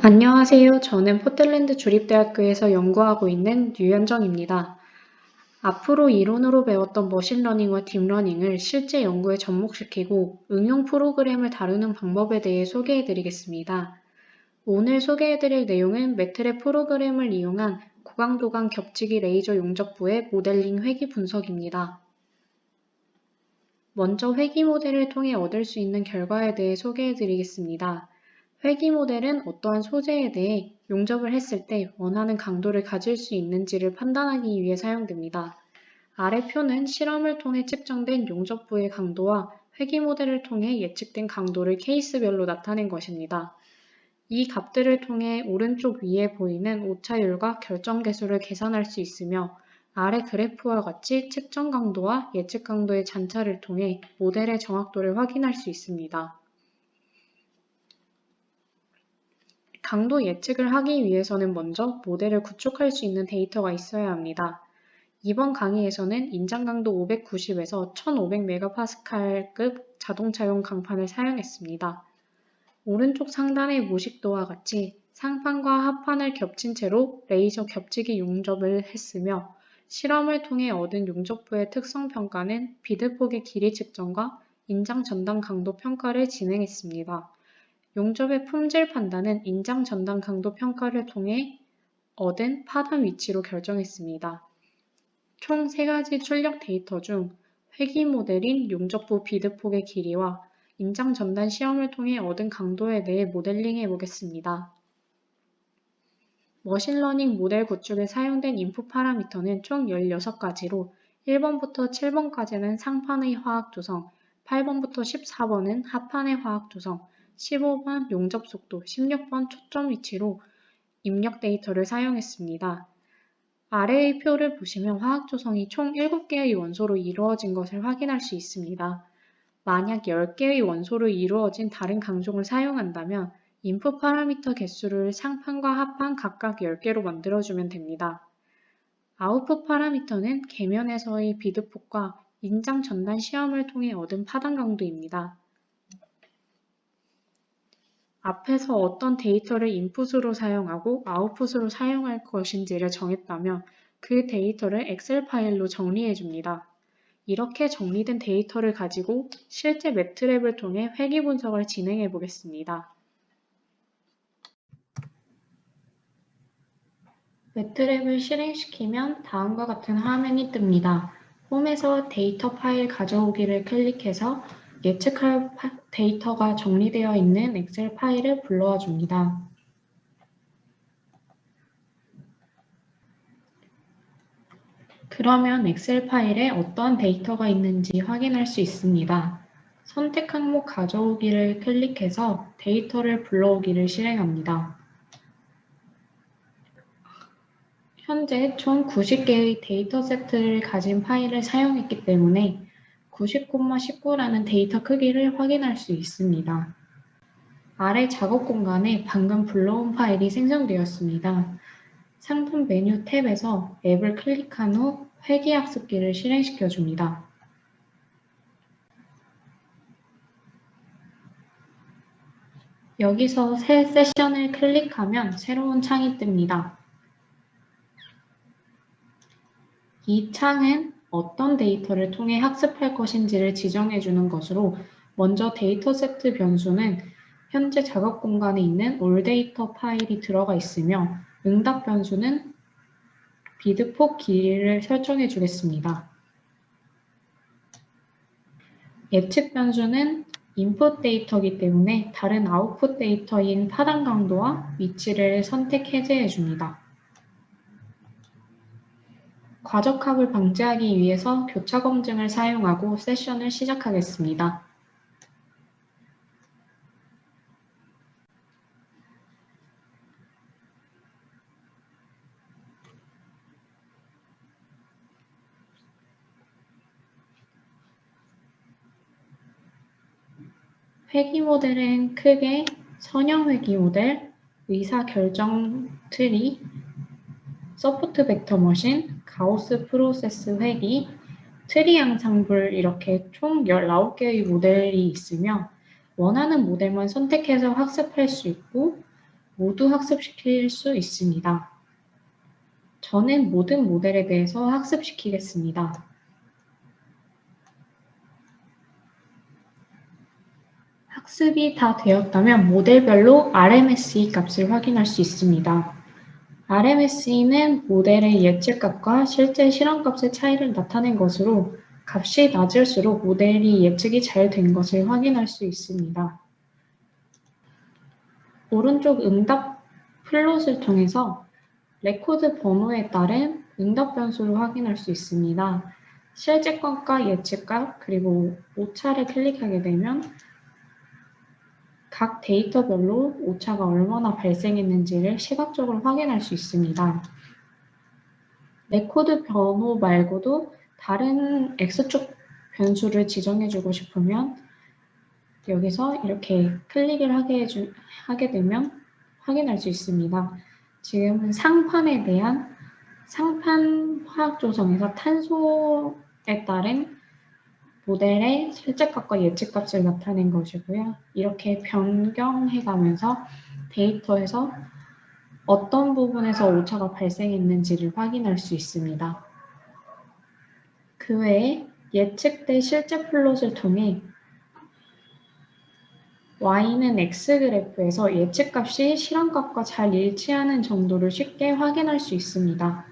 안녕하세요. 저는 포틀랜드 주립대학교에서 연구하고 있는 류현정입니다. 앞으로 이론으로 배웠던 머신러닝과 딥러닝을 실제 연구에 접목시키고 응용 프로그램을 다루는 방법에 대해 소개해드리겠습니다. 오늘 소개해드릴 내용은 매트랩 프로그램을 이용한 고강도감 겹치기 레이저 용접부의 모델링 회귀 분석입니다. 먼저 회귀 모델을 통해 얻을 수 있는 결과에 대해 소개해드리겠습니다. 회귀 모델은 어떠한 소재에 대해 용접을 했을 때 원하는 강도를 가질 수 있는지를 판단하기 위해 사용됩니다. 아래 표는 실험을 통해 측정된 용접부의 강도와 회귀 모델을 통해 예측된 강도를 케이스별로 나타낸 것입니다. 이 값들을 통해 오른쪽 위에 보이는 오차율과 결정계수를 계산할 수 있으며 아래 그래프와 같이 측정 강도와 예측 강도의 잔차를 통해 모델의 정확도를 확인할 수 있습니다. 강도 예측을 하기 위해서는 먼저 모델을 구축할 수 있는 데이터가 있어야 합니다. 이번 강의에서는 인장 강도 590에서 1500MPa급 자동차용 강판을 사용했습니다. 오른쪽 상단의 모식도와 같이 상판과 하판을 겹친 채로 레이저 겹치기 용접을 했으며 실험을 통해 얻은 용접부의 특성 평가는 비드폭의 길이 측정과 인장 전단 강도 평가를 진행했습니다. 용접의 품질 판단은 인장 전단 강도 평가를 통해 얻은 파단 위치로 결정했습니다. 총 3가지 출력 데이터 중 회귀 모델인 용접부 비드폭의 길이와 인장 전단 시험을 통해 얻은 강도에 대해 모델링해 보겠습니다. 머신러닝 모델 구축에 사용된 인풋 파라미터는 총 16가지로 1번부터 7번까지는 상판의 화학 조성, 8번부터 14번은 하판의 화학 조성, 15번 용접 속도, 16번 초점 위치로 입력 데이터를 사용했습니다. 아래의 표를 보시면 화학 조성이 총 7개의 원소로 이루어진 것을 확인할 수 있습니다. 만약 10개의 원소로 이루어진 다른 강종을 사용한다면 인풋 파라미터 개수를 상판과 하판 각각 10개로 만들어주면 됩니다. 아웃풋 파라미터는 계면에서의 비드폭과 인장 전단 시험을 통해 얻은 파단 강도입니다. 앞에서 어떤 데이터를 인풋으로 사용하고 아웃풋으로 사용할 것인지를 정했다면 그 데이터를 엑셀 파일로 정리해 줍니다. 이렇게 정리된 데이터를 가지고 실제 매트랩을 통해 회귀 분석을 진행해 보겠습니다. 매트랩을 실행시키면 다음과 같은 화면이 뜹니다. 홈에서 데이터 파일 가져오기를 클릭해서 예측할 데이터가 정리되어 있는 엑셀 파일을 불러와 줍니다. 그러면 엑셀 파일에 어떤 데이터가 있는지 확인할 수 있습니다. 선택 항목 가져오기를 클릭해서 데이터를 불러오기를 실행합니다. 현재 총 90개의 데이터 세트를 가진 파일을 사용했기 때문에 90,19라는 데이터 크기를 확인할 수 있습니다. 아래 작업 공간에 방금 불러온 파일이 생성되었습니다. 상품 메뉴 탭에서 앱을 클릭한 후 회귀학습기를 실행시켜 줍니다. 여기서 새 세션을 클릭하면 새로운 창이 뜹니다. 이 창은 어떤 데이터를 통해 학습할 것인지를 지정해 주는 것으로 먼저 데이터 세트 변수는 현재 작업 공간에 있는 올 데이터 파일이 들어가 있으며 응답 변수는 비드폭 길이를 설정해 주겠습니다. 예측 변수는 인풋 데이터이기 때문에 다른 아웃풋 데이터인 파단 강도와 위치를 선택 해제해 줍니다. 과적합을 방지하기 위해서 교차 검증을 사용하고 세션을 시작하겠습니다. 회귀 모델은 크게 선형 회귀 모델, 의사결정 트리, 서포트 벡터 머신, 가우스 프로세스 회귀, 트리 앙상블 이렇게 총 19개의 모델이 있으며 원하는 모델만 선택해서 학습할 수 있고 모두 학습시킬 수 있습니다. 저는 모든 모델에 대해서 학습시키겠습니다. 학습이 다 되었다면 모델별로 RMSE 값을 확인할 수 있습니다. RMSE는 모델의 예측값과 실제 실험값의 차이를 나타낸 것으로 값이 낮을수록 모델이 예측이 잘 된 것을 확인할 수 있습니다. 오른쪽 응답 플롯을 통해서 레코드 번호에 따른 응답 변수를 확인할 수 있습니다. 실제 값과 예측값 그리고 오차를 클릭하게 되면 각 데이터별로 오차가 얼마나 발생했는지를 시각적으로 확인할 수 있습니다. 레코드 번호 말고도 다른 X축 변수를 지정해주고 싶으면 여기서 이렇게 클릭을 하게 되면 확인할 수 있습니다. 지금은 상판에 대한 상판 화학 조성에서 탄소에 따른 모델의 실제값과 예측값을 나타낸 것이고요. 이렇게 변경해가면서 데이터에서 어떤 부분에서 오차가 발생했는지를 확인할 수 있습니다. 그 외에 예측된 실제 플롯을 통해 Y는 X그래프에서 예측값이 실험값과 잘 일치하는 정도를 쉽게 확인할 수 있습니다.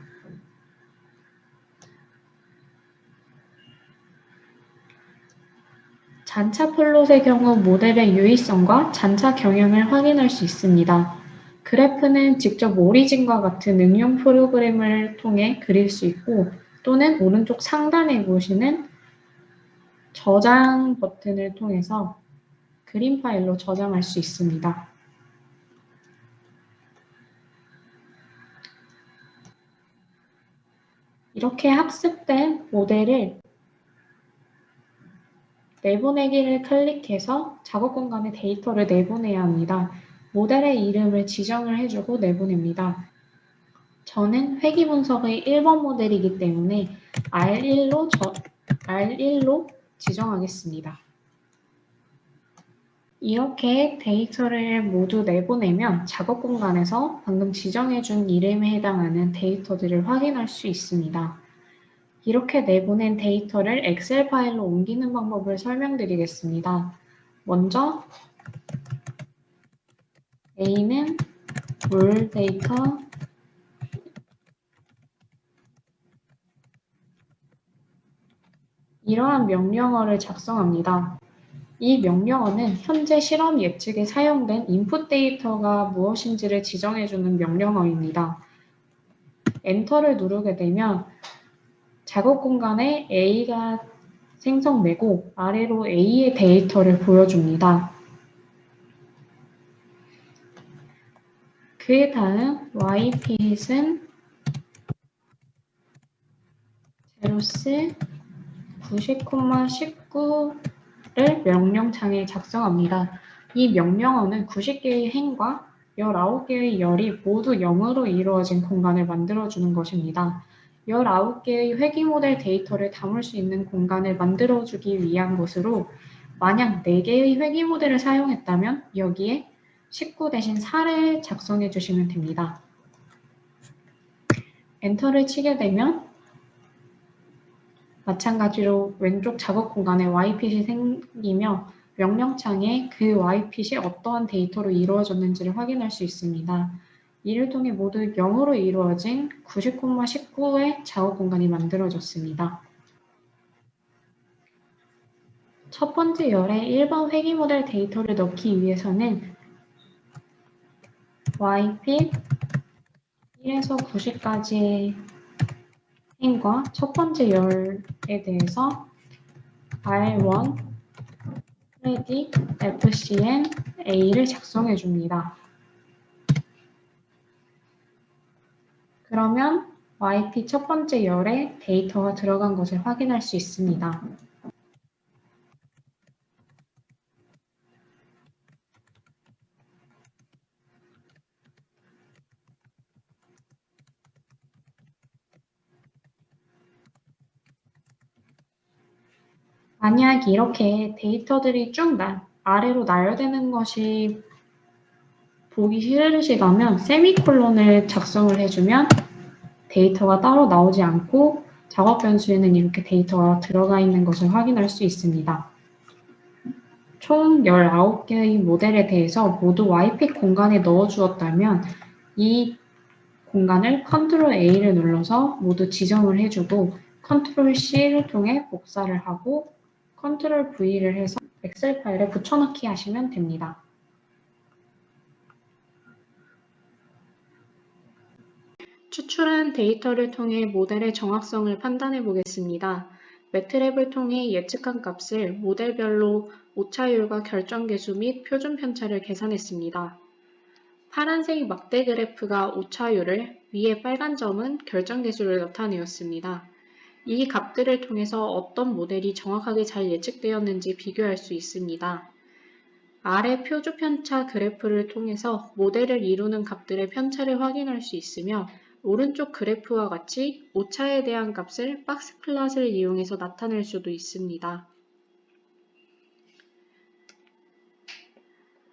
잔차 플롯의 경우 모델의 유의성과 잔차 경향을 확인할 수 있습니다. 그래프는 직접 오리진과 같은 응용 프로그램을 통해 그릴 수 있고 또는 오른쪽 상단에 보시는 저장 버튼을 통해서 그림 파일로 저장할 수 있습니다. 이렇게 학습된 모델을 내보내기를 클릭해서 작업 공간에 데이터를 내보내야 합니다. 모델의 이름을 지정을 해주고 내보냅니다. 저는 회귀 분석의 1번 모델이기 때문에 R1로 지정하겠습니다. 이렇게 데이터를 모두 내보내면 작업 공간에서 방금 지정해준 이름에 해당하는 데이터들을 확인할 수 있습니다. 이렇게 내보낸 데이터를 엑셀 파일로 옮기는 방법을 설명드리겠습니다. 먼저 A는 물 데이터 이러한 명령어를 작성합니다. 이 명령어는 현재 실험 예측에 사용된 인풋 데이터가 무엇인지를 지정해주는 명령어입니다. 엔터를 누르게 되면 작업 공간에 A가 생성되고 아래로 A의 데이터를 보여줍니다. 그 다음 ypit은 제로스 90,19를 명령창에 작성합니다. 이 명령어는 90개의 행과 19개의 열이 모두 0으로 이루어진 공간을 만들어주는 것입니다. 19개의 회귀 모델 데이터를 담을 수 있는 공간을 만들어주기 위한 것으로 만약 4개의 회귀 모델을 사용했다면 여기에 19 대신 4를 작성해 주시면 됩니다. 엔터를 치게 되면 마찬가지로 왼쪽 작업 공간에 ypit이 생기며 명령창에 그 ypit이 어떠한 데이터로 이루어졌는지를 확인할 수 있습니다. 이를 통해 모두 0으로 이루어진 90,19의 작업 공간이 만들어졌습니다. 첫 번째 열에 1번 회귀 모델 데이터를 넣기 위해서는 ypit 1에서 90까지의 행과 첫 번째 열에 대해서 R1 predict fcn a를 작성해 줍니다. 그러면 yp 첫 번째 열에 데이터가 들어간 것을 확인할 수 있습니다. 만약 이렇게 데이터들이 쭉 아래로 나열되는 것이 보기 싫으시다면 세미콜론을 작성을 해주면 데이터가 따로 나오지 않고 작업 변수에는 이렇게 데이터가 들어가 있는 것을 확인할 수 있습니다. 총 19개의 모델에 대해서 모두 YPEC 공간에 넣어 주었다면 이 공간을 Ctrl A를 눌러서 모두 지정을 해주고 Ctrl C를 통해 복사를 하고 Ctrl V를 해서 엑셀 파일에 붙여넣기 하시면 됩니다. 추출한 데이터를 통해 모델의 정확성을 판단해 보겠습니다. 매트랩을 통해 예측한 값을 모델별로 오차율과 결정계수 및 표준 편차를 계산했습니다. 파란색 막대 그래프가 오차율을, 위에 빨간 점은 결정계수를 나타내었습니다. 이 값들을 통해서 어떤 모델이 정확하게 잘 예측되었는지 비교할 수 있습니다. 아래 표준 편차 그래프를 통해서 모델을 이루는 값들의 편차를 확인할 수 있으며 오른쪽 그래프와 같이 오차에 대한 값을 박스 플롯을 이용해서 나타낼 수도 있습니다.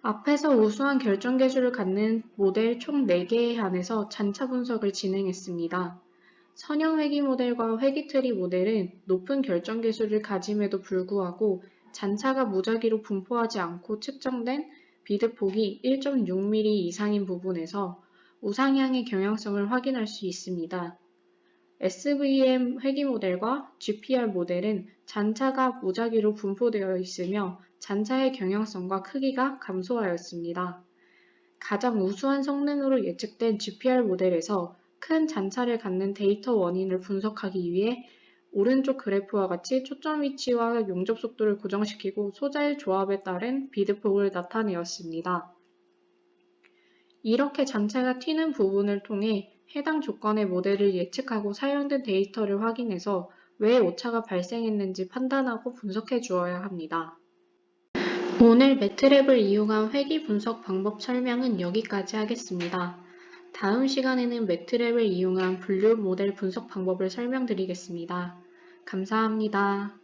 앞에서 우수한 결정계수를 갖는 모델 총 4개에 한해서 잔차 분석을 진행했습니다. 선형 회귀 모델과 회귀 트리 모델은 높은 결정계수를 가짐에도 불구하고 잔차가 무작위로 분포하지 않고 측정된 비드폭이 1.6mm 이상인 부분에서 우상향의 경향성을 확인할 수 있습니다. SVM 회귀 모델과 GPR 모델은 잔차가 무작위로 분포되어 있으며 잔차의 경향성과 크기가 감소하였습니다. 가장 우수한 성능으로 예측된 GPR 모델에서 큰 잔차를 갖는 데이터 원인을 분석하기 위해 오른쪽 그래프와 같이 초점 위치와 용접 속도를 고정시키고 소자의 조합에 따른 비드폭을 나타내었습니다. 이렇게 잔차가 튀는 부분을 통해 해당 조건의 모델을 예측하고 사용된 데이터를 확인해서 왜 오차가 발생했는지 판단하고 분석해 주어야 합니다. 오늘 매트랩을 이용한 회귀 분석 방법 설명은 여기까지 하겠습니다. 다음 시간에는 매트랩을 이용한 분류 모델 분석 방법을 설명드리겠습니다. 감사합니다.